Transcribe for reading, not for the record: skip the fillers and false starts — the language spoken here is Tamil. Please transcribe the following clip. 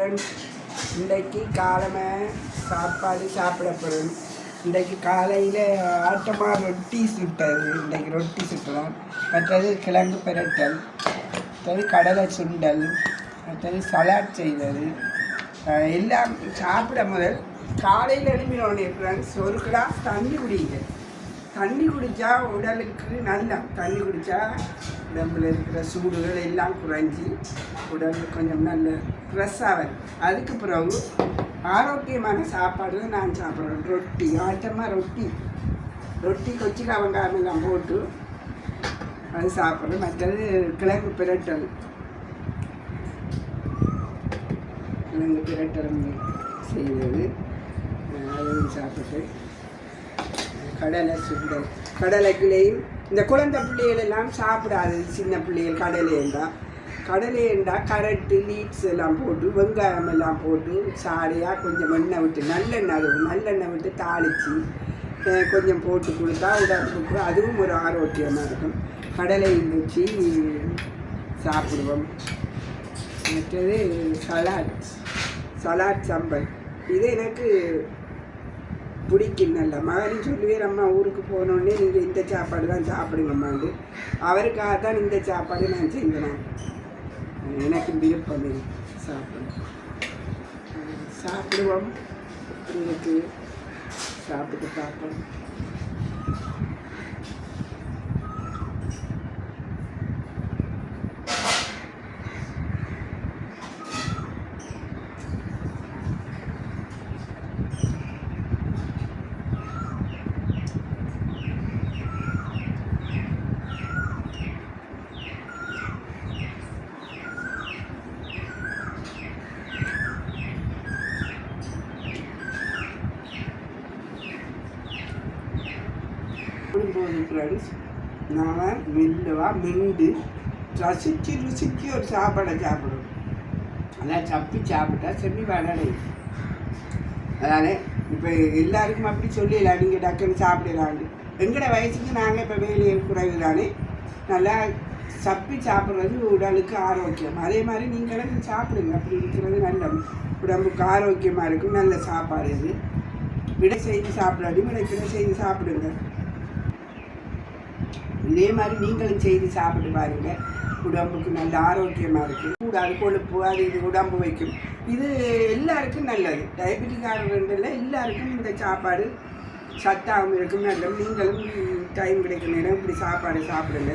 ஃப்ரெண்ட்ஸ், இன்றைக்கு காலமே சாப்பாடு சாப்பிட போகிறோம். இன்றைக்கு காலையில் ஆட்டமாக ரொட்டி சுட்டது. இன்றைக்கு ரொட்டி சுட்டலாம். மற்றது கிழங்கு பிரட்டல், மற்றது கடலை சுண்டல், மற்றது சலாட் செய்தது. எல்லாம் சாப்பிட முதல் காலையில் எழுப்பினோடனே ஃப்ரெண்ட்ஸ் ஒரு கிளாஸ் தண்ணி குடிங்க. தண்ணி குடித்தா உடலுக்கு நல்லா. தண்ணி குடித்தா உடம்புல இருக்கிற சூடுகள் எல்லாம் குறைஞ்சி உடல் கொஞ்சம் நல்ல ஃப்ரெஷ்ஷாக வரும். அதுக்கு பிறகு ஆரோக்கியமான சாப்பாடு நான் சாப்பிட்றேன். ரொட்டி, ஆட்டமாக ரொட்டி கொச்சிக்காய் வெங்காயம் எல்லாம் போட்டு அது சாப்பிட்றேன். மற்றது கிழங்கு பிரட்டல் செய்வது அது சாப்பிட்டு கடலை சுண்டல். கடலைக்குள்ளேயும் இந்த குழந்தை பிள்ளைகள் எல்லாம் சாப்பிடாது. சின்ன பிள்ளைகள் கடலையேண்டா கரட்டு லீட்ஸ் எல்லாம் போட்டு வெங்காயம் எல்லாம் போட்டு சாடையாக கொஞ்சம் எண்ணெய் விட்டு நல்லெண்ணெய் விட்டு தாளித்து கொஞ்சம் போட்டு கொடுத்தா உடம்புக்கு அதுவும் ஒரு ஆரோக்கியமாக இருக்கும். கடலையும் வச்சு சாப்பிடுவோம். மற்றது சலாட் சம்பல் இது எனக்கு பிடிக்கும். நல்ல மகனும் சொல்லுவேன், அம்மா ஊருக்கு போனோடனே நீங்கள் இந்த சாப்பாடு தான் சாப்பிடுங்கம்மாண்டு. அவருக்காகத்தான் இந்த சாப்பாடு நான் செஞ்சேன். எனக்கு விருப்பம் சாப்பிடுவோம். எனக்கு சாப்பிட்டு பார்ப்போம். ஃப்ரெண்ட்ஸ், நாம் மிண்டு ருசிச்சு ஒரு சாப்பாடை சாப்பிடுவோம். அதான் சப்பி சாப்பிட்டா செம்மி வடலை. அதனால் இப்போ எல்லாருக்கும் அப்படி சொல்லிடலாம், நீங்கள் டக்குன்னு சாப்பிடலான்னு. எங்களோட வயசுக்கு நாங்கள் இப்போ வேலையில் குறைவு தானே, நல்லா சப்பி சாப்பிட்றது உடலுக்கு ஆரோக்கியம். அதே மாதிரி நீங்களும் சாப்பிடுங்க. அப்படி இருக்கிறது நல்ல உடம்புக்கு ஆரோக்கியமாக இருக்கும். நல்ல சாப்பாடு இது. விடை செய்து சாப்பிடாது, விடை செய்து சாப்பிடுங்க. இதே மாதிரி நீங்களும் செய்து சாப்பிட்டு பாருங்க. உடம்புக்கு நல்ல ஆரோக்கியமாக இருக்குது. கூடாது கொழுப்பு அது இது உடம்பு வைக்கும். இது எல்லாருக்கும் நல்லது. டயபெட்டிக்காரர்கள் எல்லாருக்கும் இந்த சாப்பாடு சத்தாகவும் இருக்கும். நல்லது. நீங்களும் டைம் கிடைக்கிற நேரம் இப்படி சாப்பாடு சாப்பிடுங்க.